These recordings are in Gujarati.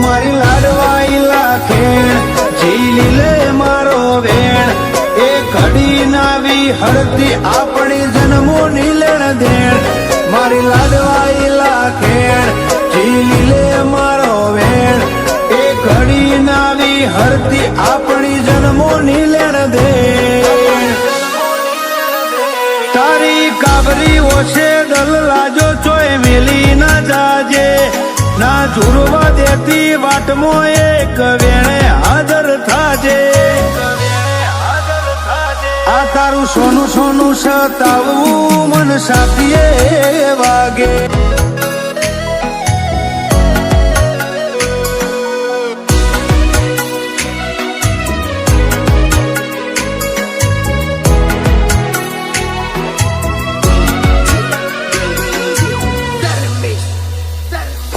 મારી લાડવાઈ લાખેણ ઝીલી લે મારો વેણ એ ઘડી નાવી હળતી આપણી જન્મોની લેણ દેણ મારી લાડવાઈ લાખેણ ઝીલી લે મારો વેણ એ ઘડી નાવી હળતી આપણી જન્મોની લેણ દેણ તારી કાબરી ઓછે દલ લાજો ચોય મેલી ના જાજે ના ઝુરવા દેતી વાટમો એક વેણે હાજર થાજે આ તારું સોનું સોનું સતાવવું મન સાપીએ વાગે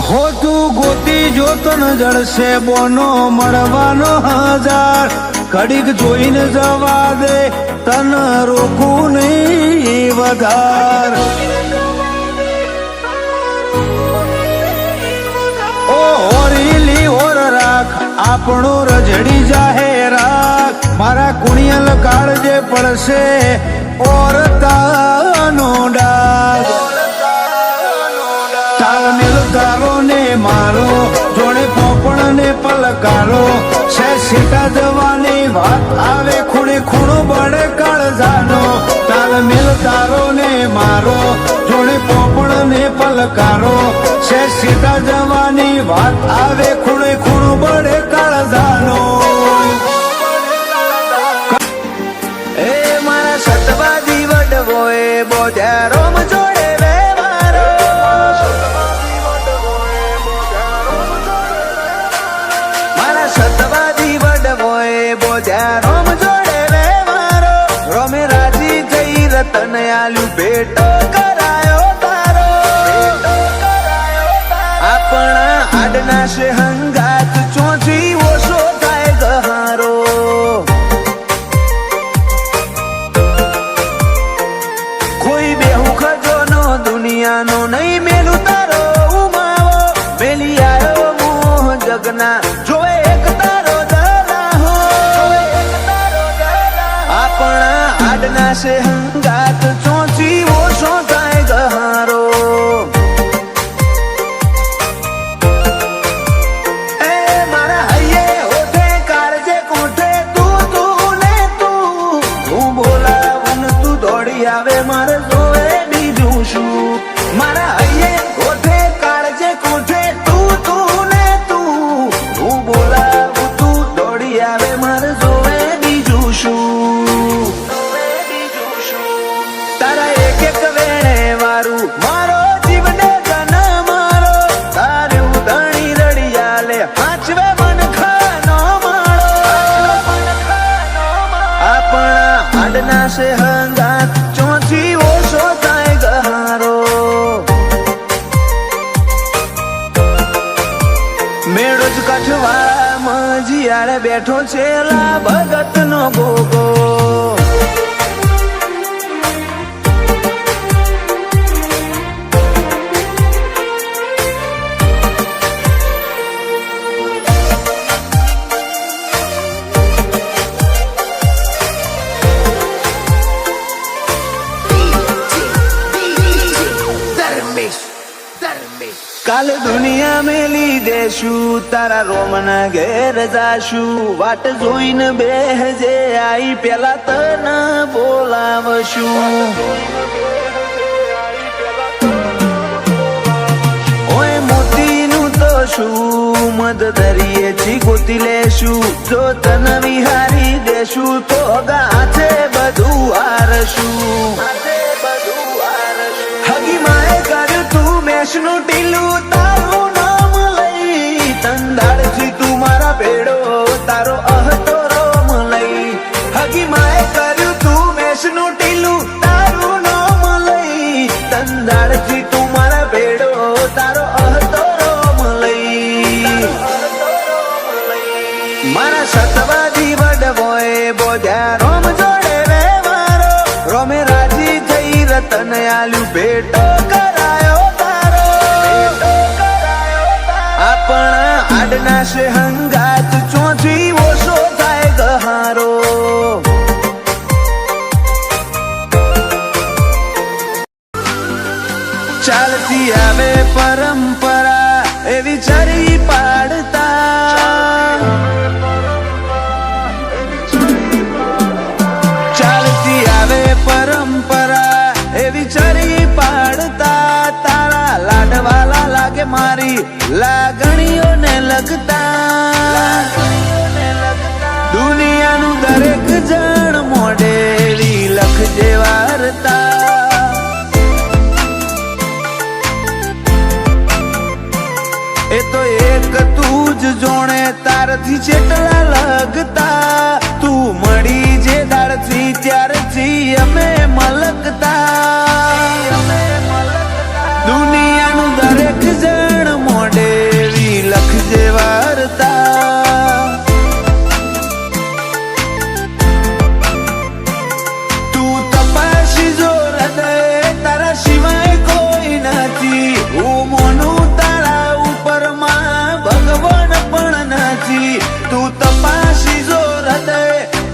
હો તું ગોતી જોતો ન જળશે બોનો મળવાનો હજાર ઘડીક જોઈને જવા દે તન રોકું નહીં વધાર ઓ હોરીલી ઓર રાખ આપણો રજડી જાહે રાખ મારા કુણિયલ કાળજે પડશે ઓર તાનો ડાગ તાલમેલ તારો ને મારો જોડે પોપણ ને પલકારો છે સીટા જવાની વાત આવે ખૂણે ખૂણો બળે કાળજાનો તાલમેલ તારો ને મારો જોડે પોપણ ને પલકારો છે સીટા જવાની વાત આવે ખૂણે ખૂણો બળે કાળજાનો એ મારા સતવાદી વડવો એ બોજારો જોડે સતવાદી વડવોએ બોજા રોમ જોડે રે મારો રોમે રાજી થઈ રતન આલ્યું ભેટો કરાયો તારો આપણા આડના છે હંગાત ચોથી ઓછો થાય ગહારો કોઈ બેહુ ખજોનો દુનિયાનો નહીં મેલું તારો ઉમાવો મેલી આવ્યો મોહ જગના જોએ આડના છે હંગાત ચોથી ઓછો થાય ગહારો એ મારા હૈયે હોઠે કાળજે કોઠે તું ને તું હું બોલાવું તું દોડી આવે મારે જોવે બીજું શું મારા હૈયે હોઠે કાળજે કોઠે તું ને તું હું બોલાવું તું દોડી આવે મારે જોવે બીજું શું મારો જીવને જન મારો તારું ધણી રડિયાલે પાંચવે મન ખાનો માળો આપણા આડના છે હંગાત ચોથી ઓછો થાય ગહારો મેળો જ કઠવાળામાં જીયાળે બેઠો છે લા ભગત નો ગોગો કાલ દુનિયા મેલી દેશું તારા રોમના ઘેર જાશું વાટ જોઈને બેહજે આઈ પેલા તને બોલાવશું ઓય મોતીનું તો શું મદ દરિયેથી ગોતી લેશું જો તને વિહારી દેશું તો ગાથે બધું હારશું હગી માએ કર્યું તું મેષનું ટીલું તારું નામ લઈ તંદાળથી તું મારા ભેડો તારો અહતો રોમ લઈ હગી માએ કર્યું તું મેષનું ટીલું તારું નામ લઈ તંદાળથી તું મારા ભેડો તારો અહતો રોમ લઈ મારા સતવાદી વડવોએ બોધ્યા રોમ જોડે રે મારો રોમે રાજી થઈ રતન આલ્યું ભેટો કરાયો તારો આપણા લાડના છે હંગાત ચોથી ઓછો થાય ગહારો. ચાલતી આવે પરંપરા એવી ચરી પાડતા, ચાલતી આવે પરંપરા એવી ચરી પાડતા. તારા લાડવાલા લાગે મારી લાગણીઓને લગતા. દુનિયાનું દરેક જણ મોઢેરી લખજે વાર્તા. એ તો એક તું જ જોણે તારથી જેટલા લગતા. તું મળી જે દાળથી ત્યારથી અમે મલકતા. દુનિયાનું દરેક જણ મોઢેરી લખજે વાર્તા. તું તપાસી જો હૃદય તારા સિવાય કોઈ નથી. હું મોનું તારા ઉપરમાં ભગવાન પણ નથી. તું તપાસી જો હૃદય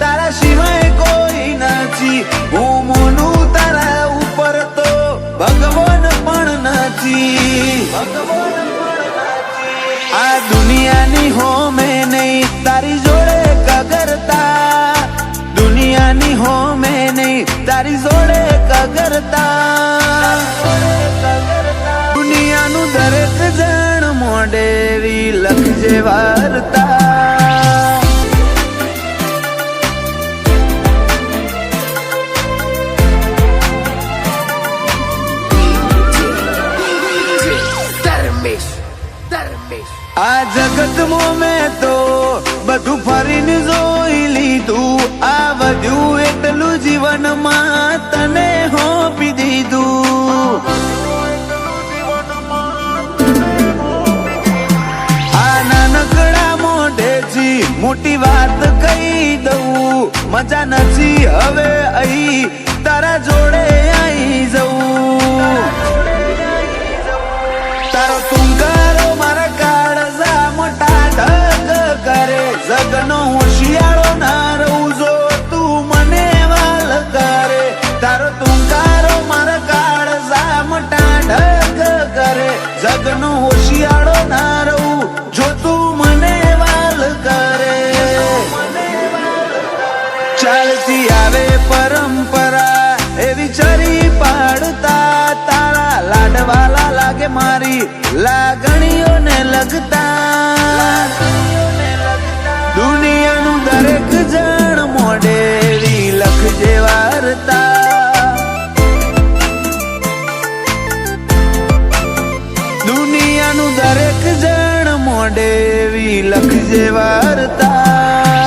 તારા સિવાય કોઈ નથી. હું મોનું તારા ઉપર તો ભગવાન પણ નથી. આ દુનિયાની હોમે નહીં તારી જોડે કગરતા. દુનિયાની હોમે નહીં તારી જોડે કગરતા. દુનિયાનું દરેક જણ મોઢેરી લખજે વાર્તા. આ જગતમાં મેં તો બધું ફરીને જોઈ લીધું. આ વધ્યું એટલું જીવનમાં તને હોપી દીધું. આ નાનકડા મોઢેથી મોટી વાત કહી દઉં. મજા નથી હવે અહીં તારા જોડે આવી જવું. તારો તુંગારો મારા કાળજા મોટા ઢગ કરે. જગનો હોશિયાળો ના રહું જો તું મને વાલ કરે. તારો તુંગારો મારા કાળજા મોટા ઢગ કરે. જગનો હોશિયાળો ના રહું જો તું મને વાલ કરે. ચાલતી આવે પરંપરા એવી ચરી પાડતા. તારા લાડવાલા લાગે મારી લાગણીઓને લગતા. દુનિયાનું દરેક જણ મોઢેરી લખજે વાર્તા. દુનિયાનું દરેક જણ મોઢેરી લખજે વાર્તા.